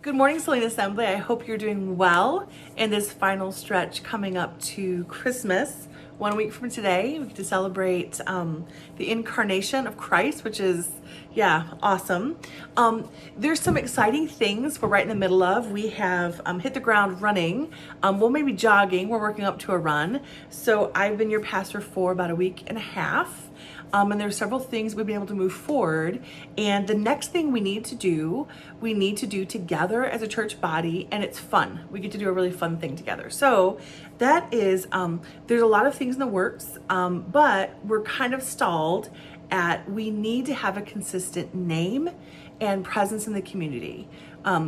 Good morning, Saline Assembly. I hope you're doing well in this final stretch coming up to Christmas. 1 week from today, we get to celebrate the incarnation of Christ, which is, awesome. There's some exciting things we're right in the middle of. We have hit the ground running. We'll maybe jogging. We're working up to a run. So I've been your pastor for about a week and a half. And there's several things we've been able to move forward. And the next thing we need to do together as a church body, and it's fun. We get to do a really fun thing together. So that is, there's a lot of things in the works, but we're kind of stalled at we need to have a consistent name and presence in the community.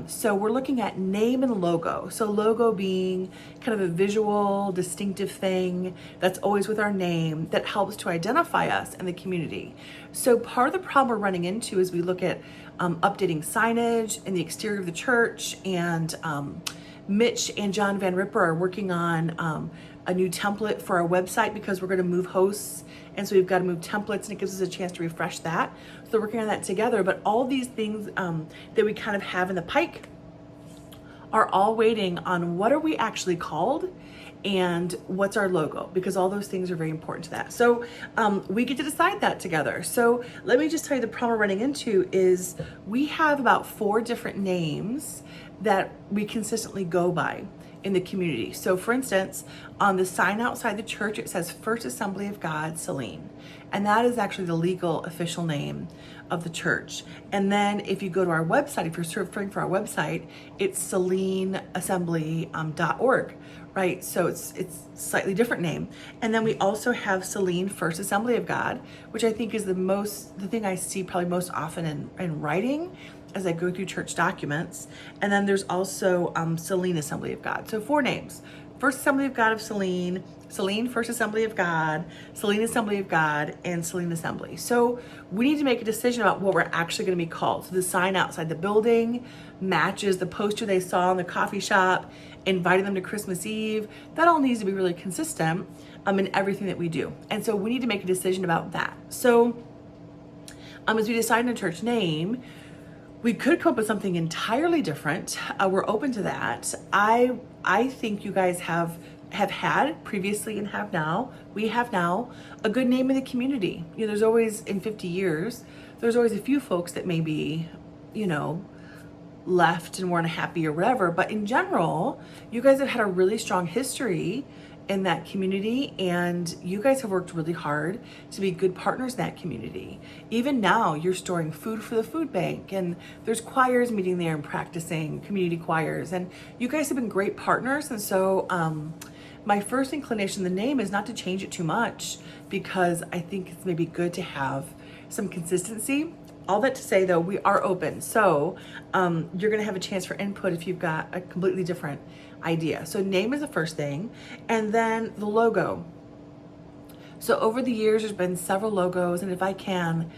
So we're looking at name and logo. So logo being kind of a visual, distinctive thing that's always with our name that helps to identify us in the community. So part of the problem we're running into is we look at updating signage in the exterior of the church, and Mitch and John Van Ripper are working on a new template for our website because we're going to move hosts, and so we've got to move templates, and it gives us a chance to refresh that. So we're working on that together, but all these things that we kind of have in the pike are all waiting on what are we actually called and what's our logo, because all those things are very important to that. So we get to decide that together. So let me just tell you the problem we're running into is we have about 4 different names that we consistently go by in the community. So for instance, on the sign outside the church, it says First Assembly of God, Saline. And that is actually the legal official name of the church. And then if you go to our website, if you're surfing for our website, it's salineassembly.org, right? So it's slightly different name. And then we also have Saline First Assembly of God, which I think is the thing I see probably most often in writing as I go through church documents. And then there's also Saline Assembly of God. So 4 names: First Assembly of God of Saline, Saline First Assembly of God, Saline Assembly of God, and Saline Assembly. So we need to make a decision about what we're actually going to be called. So the sign outside the building matches the poster they saw in the coffee shop, inviting them to Christmas Eve. That all needs to be really consistent in everything that we do. And so we need to make a decision about that. So as we decide on a church name, we could come up with something entirely different. We're open to that. I think you guys have had previously and we have now a good name in the community. You know, there's always, in 50 years, there's always a few folks that maybe, left and weren't happy or whatever. But in general, you guys have had a really strong history in that community, and you guys have worked really hard to be good partners in that community. Even now, you're storing food for the food bank, and there's choirs meeting there and practicing, community choirs, and you guys have been great partners. And so my first inclination, the name, is not to change it too much, because I think it's maybe good to have some consistency. All that to say, though, we are open. So you're going to have a chance for input if you've got a completely different idea. So name is the first thing, and then the logo. So over the years, there's been several logos, and if I can,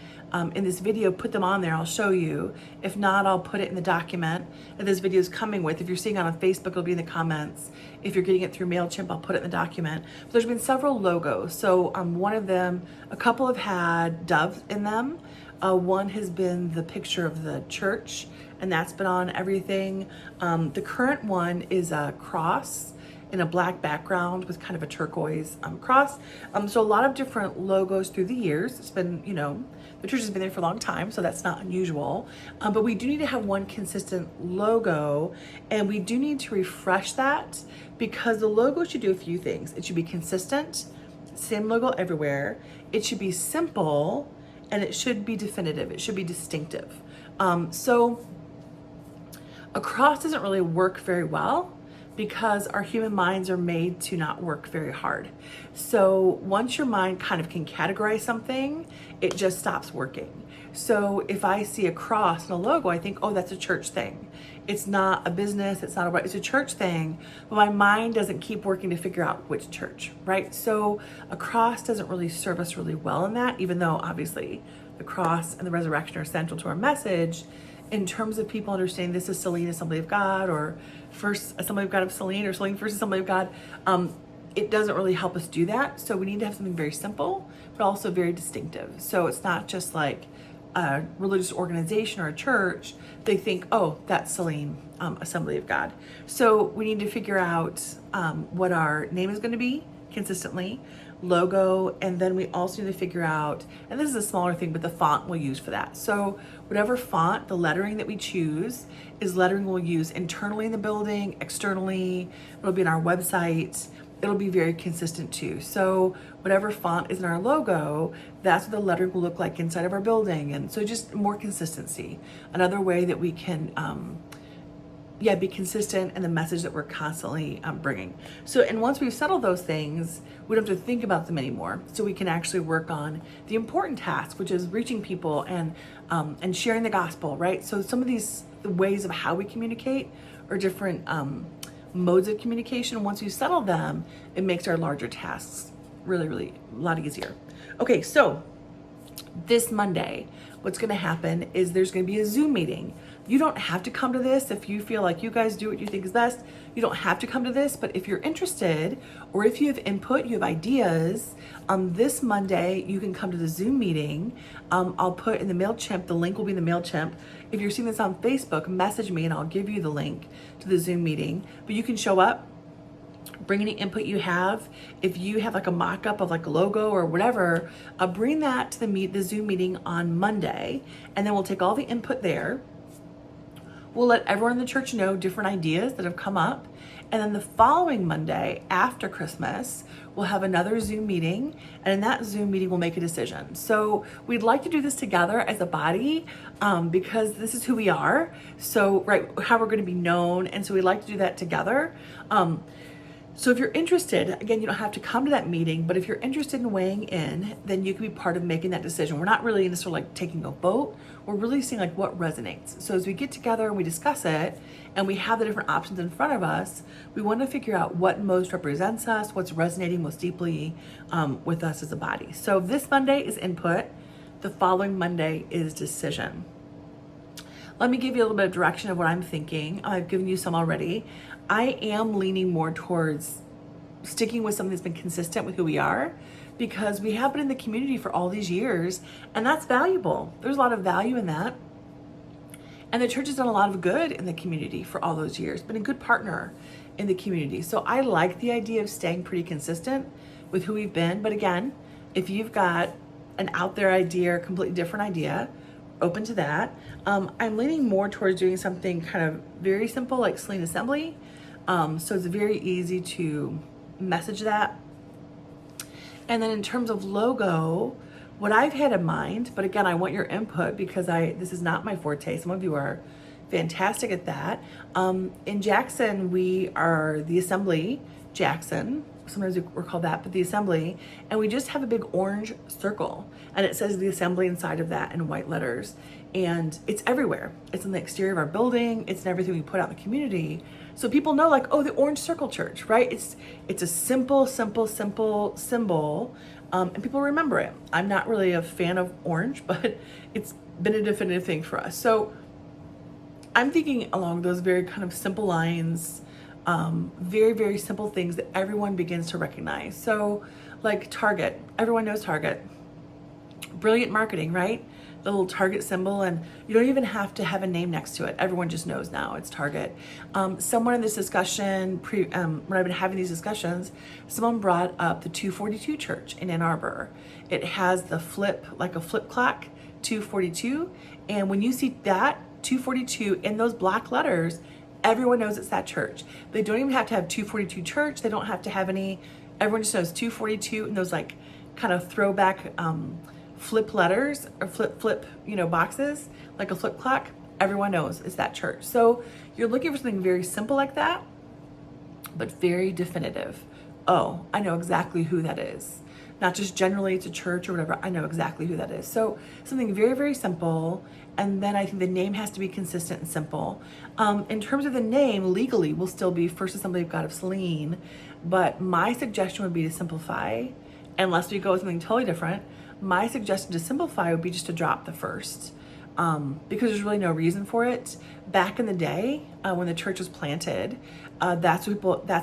in this video, put them on there, I'll show you. If not, I'll put it in the document that this video is coming with. If you're seeing it on Facebook, it'll be in the comments. If you're getting it through MailChimp, I'll put it in the document. But there's been several logos. So one of them, a couple have had doves in them. One has been the picture of the church, and that's been on everything. The current one is a cross in a black background with kind of a turquoise cross. So a lot of different logos through the years. It's been, the church has been there for a long time, so that's not unusual. But we do need to have one consistent logo, and we do need to refresh that, because the logo should do a few things. It should be consistent, same logo everywhere. It should be simple, and it should be definitive. It should be distinctive. So a cross doesn't really work very well, because our human minds are made to not work very hard. So once your mind kind of can categorize something, it just stops working. So if I see a cross and a logo, I think, oh, that's a church thing. It's not a business, it's a church thing, but my mind doesn't keep working to figure out which church, right? So a cross doesn't really serve us really well in that, even though obviously the cross and the resurrection are central to our message. In terms of people understanding this is Saline Assembly of God, or First Assembly of God of Saline, or Saline First Assembly of God, it doesn't really help us do that. So we need to have something very simple, but also very distinctive. So it's not just like a religious organization or a church, they think, oh, that's Saline Assembly of God. So we need to figure out what our name is going to be consistently, logo, and then we also need to figure out, and this is a smaller thing, but the font we'll use for that. So whatever font, the lettering that we choose is lettering we'll use internally in the building, externally, it'll be on our website. It'll be very consistent too. So whatever font is in our logo, that's what the lettering will look like inside of our building. And so just more consistency. Another way that we can, be consistent in the message that we're constantly bringing. So, and once we've settled those things, we don't have to think about them anymore. So we can actually work on the important task, which is reaching people and sharing the gospel, right? So some of these ways of how we communicate are different modes of communication. Once you settle them, it makes our larger tasks really, really a lot easier. Okay, so this Monday, what's going to happen is there's going to be a Zoom meeting. You don't have to come to this if you feel like you guys do what you think is best. You don't have to come to this, but if you're interested or if you have input, you have ideas, this Monday you can come to the Zoom meeting. I'll put in the MailChimp, the link will be in the MailChimp. If you're seeing this on Facebook, message me and I'll give you the link to the Zoom meeting. But you can show up, bring any input you have. If you have like a mock-up of like a logo or whatever, bring that to the Zoom meeting on Monday, and then we'll take all the input there. We'll let everyone in the church know different ideas that have come up. And then the following Monday after Christmas, we'll have another Zoom meeting. And in that Zoom meeting, we'll make a decision. So we'd like to do this together as a body because this is who we are. So, right, how we're going to be known. And so we'd like to do that together. So if you're interested, again, you don't have to come to that meeting, but if you're interested in weighing in, then you can be part of making that decision. We're not really into sort of like taking a vote. We're really seeing like what resonates. So as we get together and we discuss it and we have the different options in front of us, we want to figure out what most represents us, what's resonating most deeply with us as a body. So this Monday is input. The following Monday is decision. Let me give you a little bit of direction of what I'm thinking. I've given you some already. I am leaning more towards sticking with something that's been consistent with who we are because we have been in the community for all these years and that's valuable. There's a lot of value in that. And the church has done a lot of good in the community for all those years, been a good partner in the community. So I like the idea of staying pretty consistent with who we've been. But again, if you've got an out there idea or completely different idea, open to that. I'm leaning more towards doing something kind of very simple like Saline Assembly. So it's very easy to message that. And then in terms of logo, what I've had in mind, but again, I want your input because this is not my forte. Some of you are fantastic at that. In Jackson, we are the Assembly Jackson. Sometimes we're called that, but the Assembly, and we just have a big orange circle and it says the Assembly inside of that in white letters, and it's everywhere. It's in the exterior of our building. It's in everything we put out in the community. So people know like, oh, the Orange Circle Church, right? It's a simple symbol, and people remember it. I'm not really a fan of orange, but it's been a definitive thing for us. So I'm thinking along those very kind of simple lines, very, very simple things that everyone begins to recognize. So like Target, everyone knows Target. Brilliant marketing, right? The little Target symbol, and you don't even have to have a name next to it. Everyone just knows now it's Target. Someone in this discussion, when I've been having these discussions, someone brought up the 242 Church in Ann Arbor. It has the flip, like a flip clock, 242. And when you see that 242 in those black letters, everyone knows it's that church. They don't even have to have 242 Church. They don't have to have any, everyone just knows 242 and those like kind of throwback flip letters or flip, boxes, like a flip clock. Everyone knows it's that church. So you're looking for something very simple like that, but very definitive. Oh, I know exactly who that is. Not just generally it's a church or whatever. I know exactly who that is. So something very, very simple. And then I think the name has to be consistent and simple. In terms of the name, legally will still be First Assembly of God of Saline. But my suggestion would be to simplify, unless we go with something totally different. My suggestion to simplify would be just to drop the first, because there's really no reason for it. Back in the day, when the church was planted, that's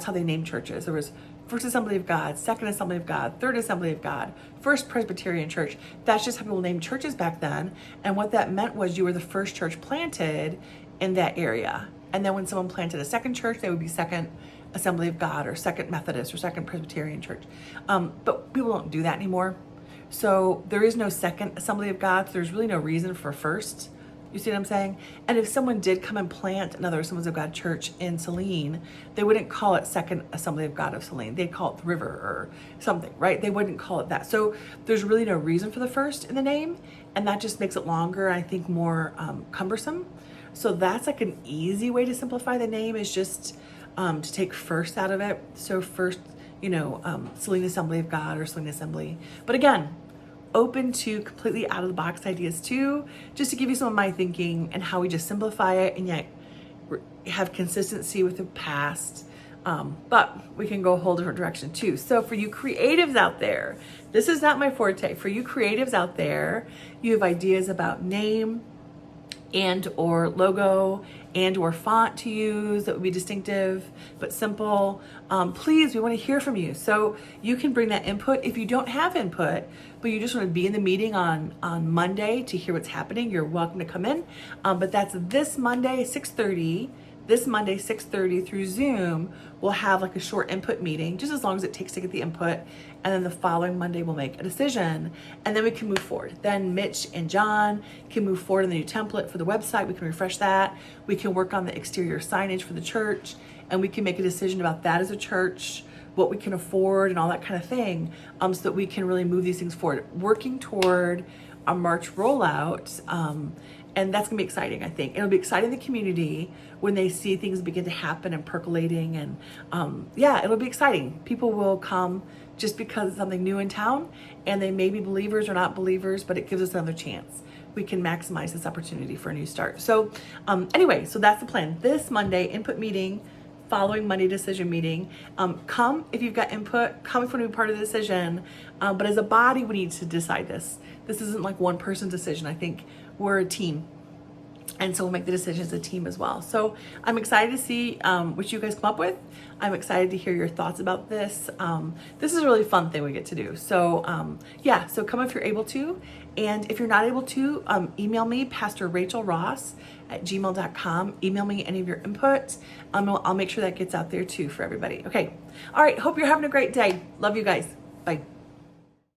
how they named churches. There was First Assembly of God, Second Assembly of God, Third Assembly of God, First Presbyterian Church. That's just how people named churches back then. And what that meant was you were the first church planted in that area. And then when someone planted a second church, they would be Second Assembly of God or Second Methodist or Second Presbyterian Church. But people don't do that anymore. So there is no Second Assembly of God. So there's really no reason for first. You see what I'm saying? And if someone did come and plant another Assemblies of God church in Saline, they wouldn't call it Second Assembly of God of Saline. They'd call it the River or something, right? They wouldn't call it that. So there's really no reason for the first in the name. And that just makes it longer, I think more cumbersome. So that's like an easy way to simplify the name, is just to take first out of it. So first, Saline Assembly of God or Saline Assembly. But again, open to completely out of the box ideas too, just to give you some of my thinking and how we just simplify it and yet have consistency with the past. But we can go a whole different direction too. So for you creatives out there, this is not my forte. For you creatives out there, you have ideas about name and or logo and or font to use that would be distinctive but simple. Please, we want to hear from you. So you can bring that input. If you don't have input, but you just want to be in the meeting on Monday to hear what's happening, you're welcome to come in. But that's this Monday, 6:30. This Monday, 6:30 through Zoom, we'll have like a short input meeting, just as long as it takes to get the input. And then the following Monday, we'll make a decision and then we can move forward. Then Mitch and John can move forward in the new template for the website. We can refresh that. We can work on the exterior signage for the church, and we can make a decision about that as a church, what we can afford and all that kind of thing, so that we can really move these things forward, working toward a March rollout. And that's gonna be exciting, I think. It'll be exciting in the community when they see things begin to happen and percolating, and it'll be exciting. People will come just because it's something new in town, and they may be believers or not believers, but it gives us another chance. We can maximize this opportunity for a new start. So anyway, so that's the plan. This Monday, input meeting, following Monday decision meeting. Come if you've got input, come if you want to be part of the decision. But as a body, we need to decide this. This isn't like one person's decision. I think we're a team. And so we'll make the decision as a team as well. So I'm excited to see what you guys come up with. I'm excited to hear your thoughts about this. This is a really fun thing we get to do. So so come if you're able to. And if you're not able to, email me, Pastor Rachel Ross at gmail.com. Email me any of your input. I'll make sure that gets out there too for everybody. Okay. All right. Hope you're having a great day. Love you guys. Bye.